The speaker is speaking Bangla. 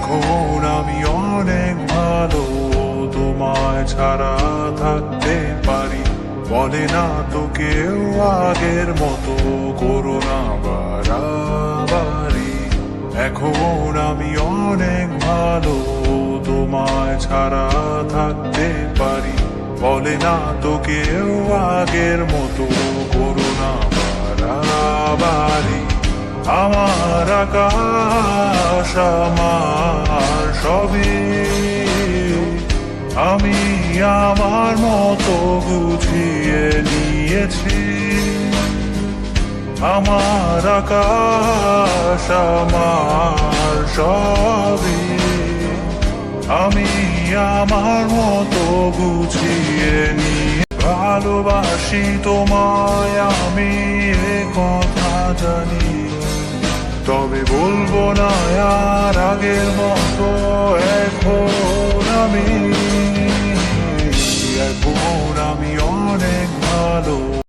এখন আমি অনেক ভালো, তোমায় ছাড়া থাকতে পারি। বলে না তো কেউ আগের মতো করো না বাড়াবাড়ি। এখন আমি অনেক ভালো, তোমায় ছাড়া থাকতে পারি। বলে না তো কেউ আগের মতো করো না বাড়াবাড়ি। আমার আকাশ আমার সবই, আমি আমার মতো গুছিয়ে নিয়েছি। আমার আকাশ আমার সবই, আমি আমার মতো গুছিয়ে নিয়ে ভালোবাসি তোমায়, আমি এ কথা জানি। তবে বলবো না আর আগের মতো এখন আমি, এখন আমি অনেক ভালো।